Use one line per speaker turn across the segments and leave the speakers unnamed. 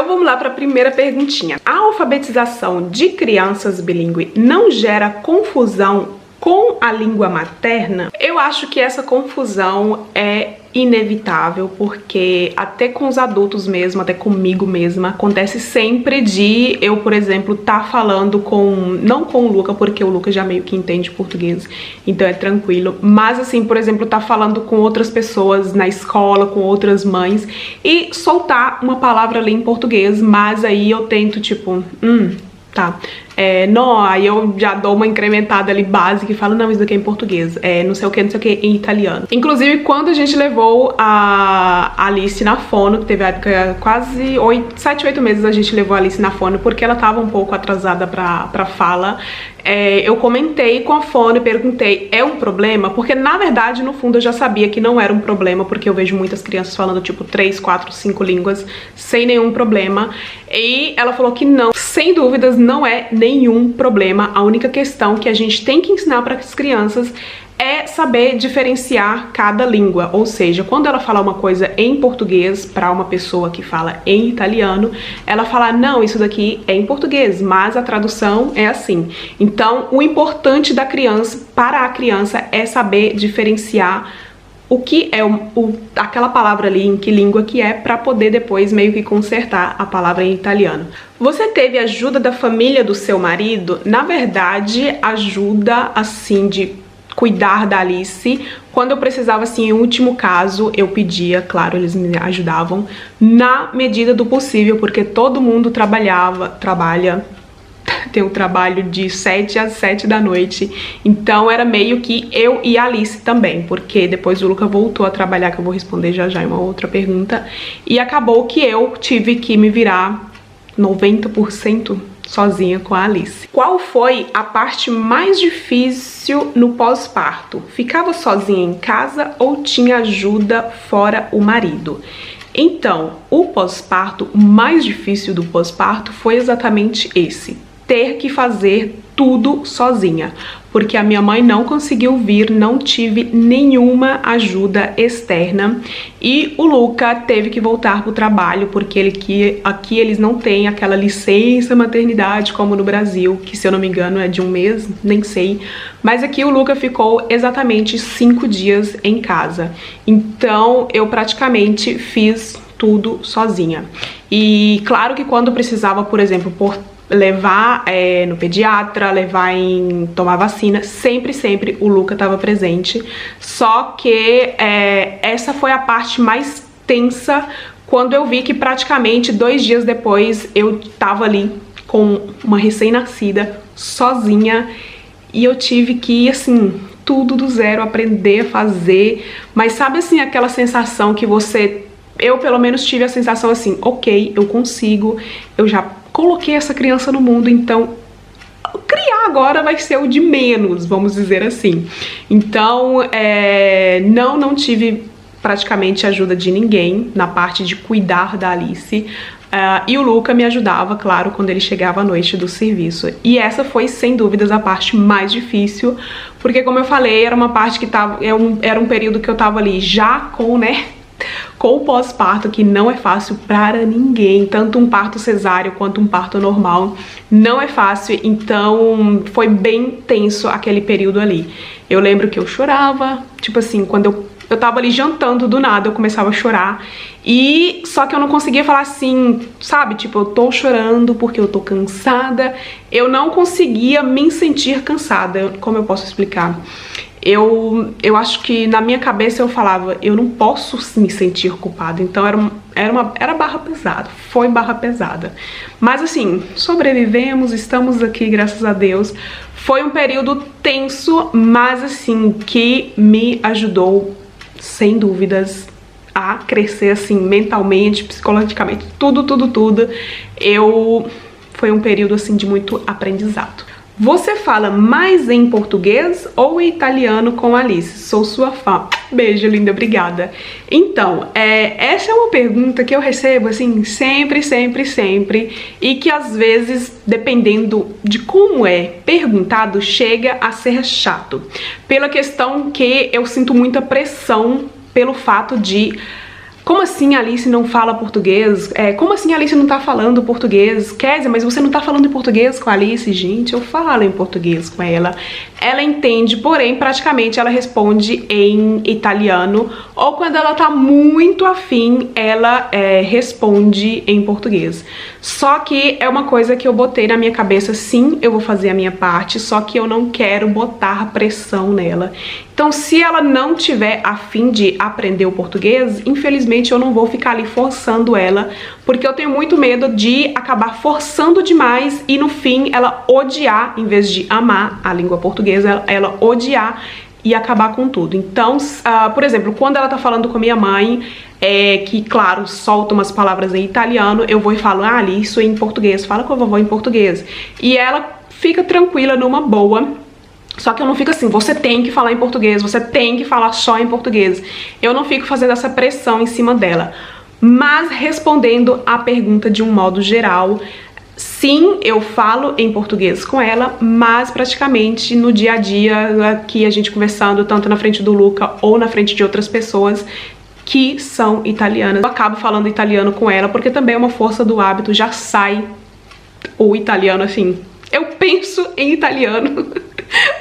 Então vamos lá para a primeira perguntinha. A alfabetização de crianças bilíngue não gera confusão com a língua materna? Eu acho que essa confusão é inevitável, porque até com os adultos mesmo, até comigo mesma, acontece sempre de eu, por exemplo, tá falando não com o Luca, porque o Luca já meio que entende português, então é tranquilo, mas assim, por exemplo, tá falando com outras pessoas na escola, com outras mães, e soltar uma palavra ali em português, mas aí eu tento tipo, tá. Não, aí eu já dou uma incrementada ali básica e falo, não, isso daqui é em português, não sei o que, em italiano. Inclusive, quando a gente levou a Alice na fono, que teve a época, quase 7, 8 meses a gente levou a Alice na fono, porque ela tava um pouco atrasada pra fala, eu comentei com a fono e perguntei, é um problema? Porque na verdade, no fundo, eu já sabia que não era um problema, porque eu vejo muitas crianças falando tipo 3, 4, 5 línguas sem nenhum problema, e ela falou que não, sem dúvidas, não é nenhum problema. A única questão que a gente tem que ensinar para as crianças é saber diferenciar cada língua, ou seja, quando ela falar uma coisa em português para uma pessoa que fala em italiano, ela falar, não, isso daqui é em português, mas a tradução é assim. Então, o importante da criança, para a criança, é saber diferenciar o que é aquela palavra ali, em que língua que é, para poder depois meio que consertar a palavra em italiano. Você teve ajuda da família do seu marido? Na verdade, ajuda assim de cuidar da Alice. Quando eu precisava, assim, em último caso, eu pedia, claro, eles me ajudavam na medida do possível, porque todo mundo trabalha, tem um trabalho de 7 às 7 da noite, então era meio que eu e a Alice também, porque depois o Luca voltou a trabalhar, que eu vou responder já já em uma outra pergunta, e acabou que eu tive que me virar 90% sozinha com a Alice. Qual foi a parte mais difícil no pós-parto? Ficava sozinha em casa ou tinha ajuda fora o marido? Então, o pós-parto, o mais difícil do pós-parto foi exatamente esse: ter que fazer tudo sozinha, porque a minha mãe não conseguiu vir, não tive nenhuma ajuda externa, e o Luca teve que voltar pro trabalho, porque aqui eles não têm aquela licença maternidade como no Brasil, que se eu não me engano é de 1 mês, nem sei, mas aqui o Luca ficou exatamente 5 dias em casa, então eu praticamente fiz tudo sozinha. E claro que quando precisava, por exemplo, levar no pediatra, tomar vacina, sempre o Luca estava presente. Só que essa foi a parte mais tensa, quando eu vi que praticamente 2 dias depois eu tava ali com uma recém-nascida, sozinha, e eu tive que ir, assim, tudo do zero, aprender a fazer. Mas sabe, assim, aquela sensação que eu pelo menos tive a sensação assim, ok, eu consigo, eu já coloquei essa criança no mundo, então criar agora vai ser o de menos, vamos dizer assim. Então, não tive praticamente ajuda de ninguém na parte de cuidar da Alice. E o Luca me ajudava, claro, quando ele chegava à noite do serviço. E essa foi, sem dúvidas, a parte mais difícil, porque, como eu falei, era uma parte que era um período que eu tava ali já com o pós-parto, que não é fácil para ninguém, tanto um parto cesáreo quanto um parto normal, não é fácil, então foi bem tenso aquele período ali. Eu lembro que eu chorava, tipo assim, quando eu tava ali jantando, do nada eu começava a chorar, e só que eu não conseguia falar assim, sabe, tipo, eu tô chorando porque eu tô cansada, eu não conseguia me sentir cansada. Como eu posso explicar? Eu acho que na minha cabeça eu falava, eu não posso me sentir culpada, então era barra pesada, foi barra pesada. Mas assim, sobrevivemos, estamos aqui, graças a Deus. Foi um período tenso, mas assim, que me ajudou, sem dúvidas, a crescer assim, mentalmente, psicologicamente, tudo. Foi um período assim de muito aprendizado. Você fala mais em português ou em italiano com Alice? Sou sua fã. Beijo, linda, obrigada. Então, essa é uma pergunta que eu recebo, assim, sempre, e que às vezes, dependendo de como é perguntado, chega a ser chato. Pela questão que eu sinto muita pressão pelo fato de como assim a Alice não fala português? Como assim a Alice não tá falando português? Kézia, mas você não tá falando em português com a Alice? Gente, eu falo em português com ela. Ela entende, porém, praticamente ela responde em italiano, ou quando ela tá muito afim, ela responde em português. Só que é uma coisa que eu botei na minha cabeça, sim, eu vou fazer a minha parte, só que eu não quero botar pressão nela. Então, se ela não tiver a fim de aprender o português, infelizmente eu não vou ficar ali forçando ela, porque eu tenho muito medo de acabar forçando demais e no fim ela odiar, em vez de amar a língua portuguesa, ela odiar e acabar com tudo. Então, por exemplo, quando ela tá falando com a minha mãe, que, claro, solta umas palavras em italiano, eu vou e falo, ah, Ali, isso é em português, fala com a vovó em português. E ela fica tranquila, numa boa. Só que eu não fico assim, você tem que falar em português, você tem que falar só em português. Eu não fico fazendo essa pressão em cima dela. Mas respondendo a pergunta de um modo geral, sim, eu falo em português com ela, mas praticamente no dia a dia, aqui a gente conversando, tanto na frente do Luca ou na frente de outras pessoas que são italianas, eu acabo falando italiano com ela, porque também é uma força do hábito, já sai o italiano assim. Eu penso em italiano.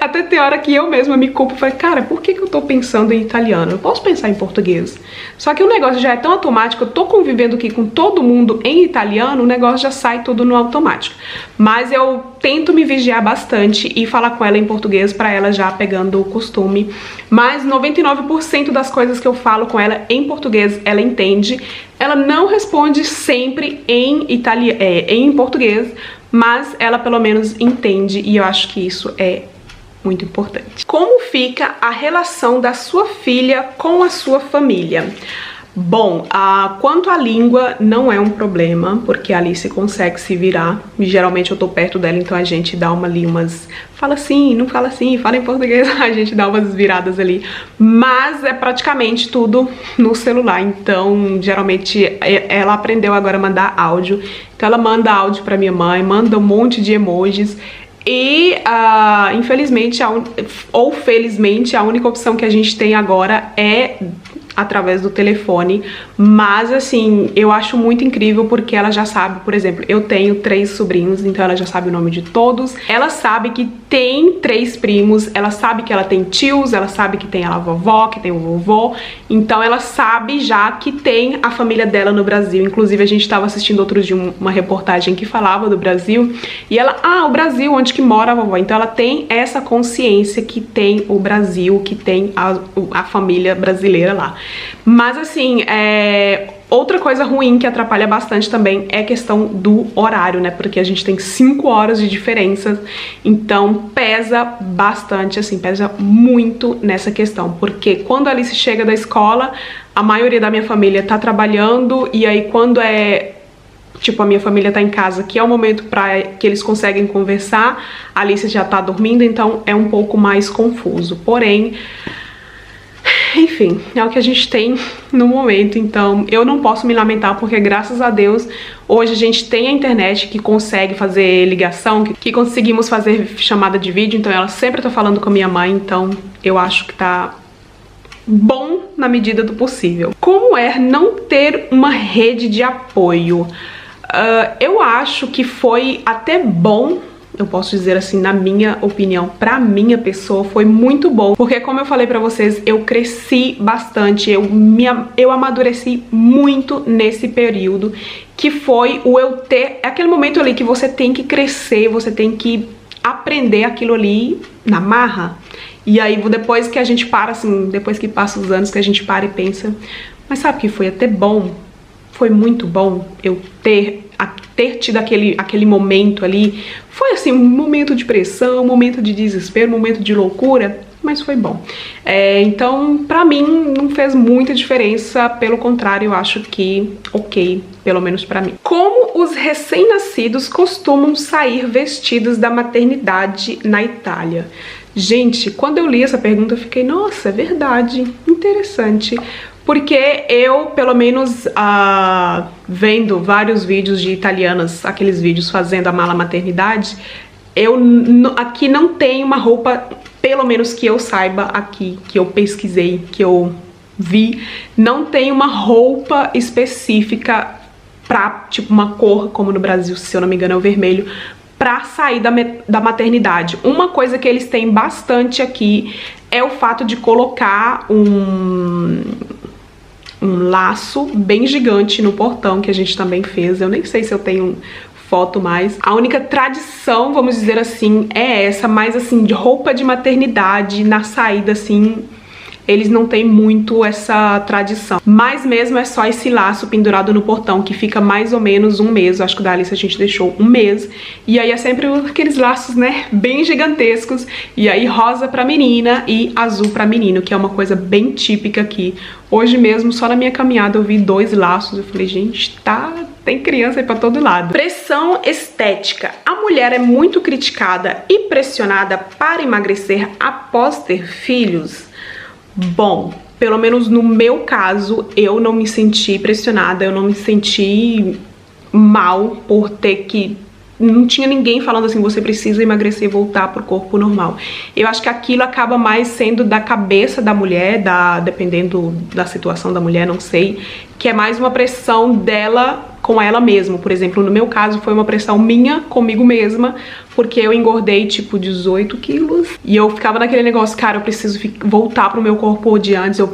Até tem hora que eu mesma me culpo e falei, cara, por que eu tô pensando em italiano? Eu posso pensar em português. Só que o negócio já é tão automático, eu tô convivendo aqui com todo mundo em italiano, o negócio já sai tudo no automático. Mas eu tento me vigiar bastante e falar com ela em português pra ela já pegando o costume. Mas 99% das coisas que eu falo com ela em português, ela entende. Ela não responde sempre em português, mas ela pelo menos entende e eu acho que isso é muito importante. Como fica a relação da sua filha com a sua família? Bom, quanto à língua, não é um problema, porque a Alice consegue se virar. Geralmente eu tô perto dela, então a gente dá umas... Fala assim, não fala assim, fala em português, a gente dá umas viradas ali. Mas é praticamente tudo no celular, então geralmente ela aprendeu agora a mandar áudio. Então ela manda áudio pra minha mãe, manda um monte de emojis. E, infelizmente, ou felizmente, a única opção que a gente tem agora é através do telefone, mas assim, eu acho muito incrível porque ela já sabe, por exemplo, eu tenho 3 sobrinhos, então ela já sabe o nome de todos, ela sabe que tem 3 primos, ela sabe que ela tem tios, ela sabe que tem a vovó, que tem o vovô, então ela sabe já que tem a família dela no Brasil. Inclusive a gente estava assistindo outro dia uma reportagem que falava do Brasil, e ela, o Brasil, onde que mora a vovó, então ela tem essa consciência que tem o Brasil, que tem a família brasileira lá. Mas assim, outra coisa ruim que atrapalha bastante também é a questão do horário, né? Porque a gente tem 5 horas de diferença, então pesa bastante, assim, pesa muito nessa questão. Porque quando a Alice chega da escola, a maioria da minha família tá trabalhando, e aí quando tipo, a minha família tá em casa, que é o momento que eles conseguem conversar, a Alice já tá dormindo, então é um pouco mais confuso. Porém, enfim, é o que a gente tem no momento, então eu não posso me lamentar porque, graças a Deus, hoje a gente tem a internet que consegue fazer ligação, que conseguimos fazer chamada de vídeo, então ela sempre tá falando com a minha mãe, então eu acho que tá bom na medida do possível. Como é não ter uma rede de apoio? Eu acho que foi até bom, eu posso dizer assim, na minha opinião, pra minha pessoa foi muito bom, porque como eu falei pra vocês, eu cresci bastante, eu amadureci muito nesse período, que foi o eu ter aquele momento ali que você tem que crescer, você tem que aprender aquilo ali na marra. E aí depois que a gente para, assim, depois que passa os anos, que a gente para e pensa, mas sabe que foi até bom? Foi muito bom eu ter tido aquele momento ali. Foi assim, um momento de pressão, um momento de desespero, um momento de loucura, mas foi bom. Então, pra mim, não fez muita diferença, pelo contrário, eu acho que ok, pelo menos pra mim. Como os recém-nascidos costumam sair vestidos da maternidade na Itália? Gente, quando eu li essa pergunta, eu fiquei, nossa, é verdade, interessante. Porque eu, pelo menos, vendo vários vídeos de italianas, aqueles vídeos fazendo a mala maternidade, aqui não tem uma roupa, pelo menos que eu saiba aqui, que eu pesquisei, que eu vi, não tem uma roupa específica pra, tipo, uma cor, como no Brasil, se eu não me engano é o vermelho, pra sair da maternidade. Uma coisa que eles têm bastante aqui é o fato de colocar um laço bem gigante no portão, que a gente também fez. Eu nem sei se eu tenho foto mais. A única tradição, vamos dizer assim, é essa, mas assim, de roupa de maternidade na saída, assim, eles não têm muito essa tradição. Mas mesmo é só esse laço pendurado no portão, que fica mais ou menos um mês. Eu acho que da Alice a gente deixou um mês. E aí é sempre aqueles laços, né, bem gigantescos. E aí rosa pra menina e azul pra menino, que é uma coisa bem típica aqui. Hoje mesmo, só na minha caminhada, eu vi 2 laços. Eu falei, gente, tem criança aí pra todo lado. Pressão estética. A mulher é muito criticada e pressionada para emagrecer após ter filhos? Bom, pelo menos no meu caso, eu não me senti pressionada, eu não me senti mal por ter que... Não tinha ninguém falando assim, você precisa emagrecer e voltar pro corpo normal. Eu acho que aquilo acaba mais sendo da cabeça da mulher, dependendo da situação da mulher, não sei, que é mais uma pressão dela com ela mesma. Por exemplo, no meu caso foi uma pressão minha comigo mesma, porque eu engordei tipo 18 quilos e eu ficava naquele negócio, cara, eu preciso voltar pro meu corpo de antes, eu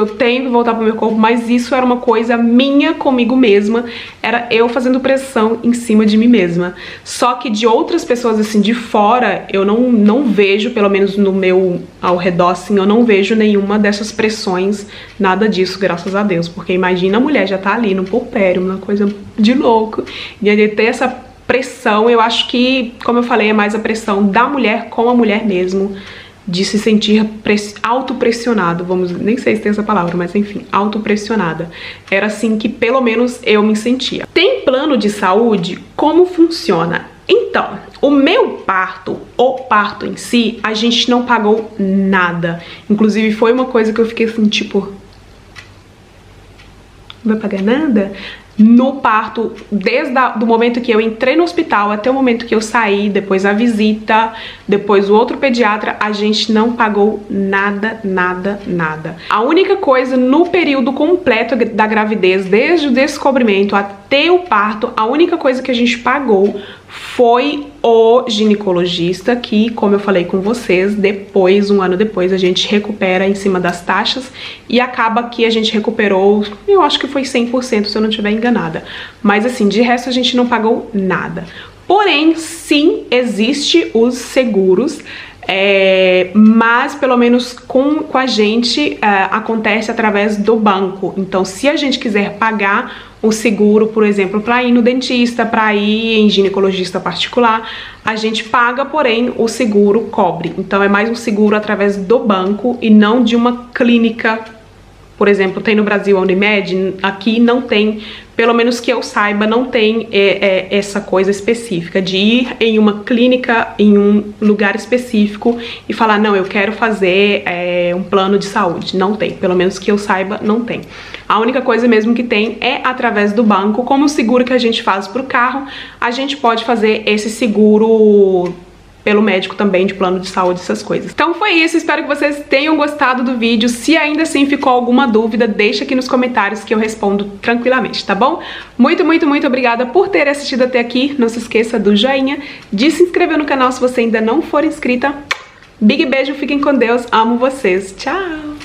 tenho que voltar pro meu corpo, mas isso era uma coisa minha comigo mesma, era eu fazendo pressão em cima de mim mesma. Só que de outras pessoas assim de fora, eu não vejo, pelo menos no meu ao redor assim, eu não vejo nenhuma dessas pressões, nada disso, graças a Deus, porque imagina a mulher já tá ali no puerpério, uma coisa de louco, e aí ter essa pressão, eu acho que, como eu falei, é mais a pressão da mulher com a mulher mesmo, de se sentir autopressionado, nem sei se tem essa palavra, mas enfim, autopressionada. Era assim que pelo menos eu me sentia. Tem plano de saúde? Como funciona? Então, o meu parto, o parto em si, a gente não pagou nada. Inclusive foi uma coisa que eu fiquei assim, tipo, não vai pagar nada? No parto, desde o momento que eu entrei no hospital até o momento que eu saí, depois a visita, depois o outro pediatra, a gente não pagou nada, nada, nada. A única coisa no período completo da gravidez, desde o descobrimento até o parto, a única coisa que a gente pagou foi o ginecologista, que, como eu falei com vocês, depois, um ano depois, a gente recupera em cima das taxas e acaba que a gente recuperou, eu acho que foi 100%, se eu não estiver enganada. Mas assim, de resto a gente não pagou nada. Porém, sim, existe os seguros, mas pelo menos com a gente acontece através do banco. Então, se a gente quiser pagar o seguro, por exemplo, para ir no dentista, para ir em ginecologista particular, a gente paga, porém o seguro cobre. Então é mais um seguro através do banco e não de uma clínica. Por exemplo, tem no Brasil a Unimed, aqui não tem, pelo menos que eu saiba, não tem essa coisa específica de ir em uma clínica, em um lugar específico e falar, não, eu quero fazer um plano de saúde. Não tem, pelo menos que eu saiba, não tem. A única coisa mesmo que tem é através do banco, como o seguro que a gente faz para o carro, a gente pode fazer esse seguro pelo médico também, de plano de saúde, essas coisas. Então foi isso, espero que vocês tenham gostado do vídeo. Se ainda assim ficou alguma dúvida, deixa aqui nos comentários que eu respondo tranquilamente, tá bom? Muito, muito, muito obrigada por ter assistido até aqui. Não se esqueça do joinha, de se inscrever no canal se você ainda não for inscrita. Big beijo, fiquem com Deus, amo vocês, tchau!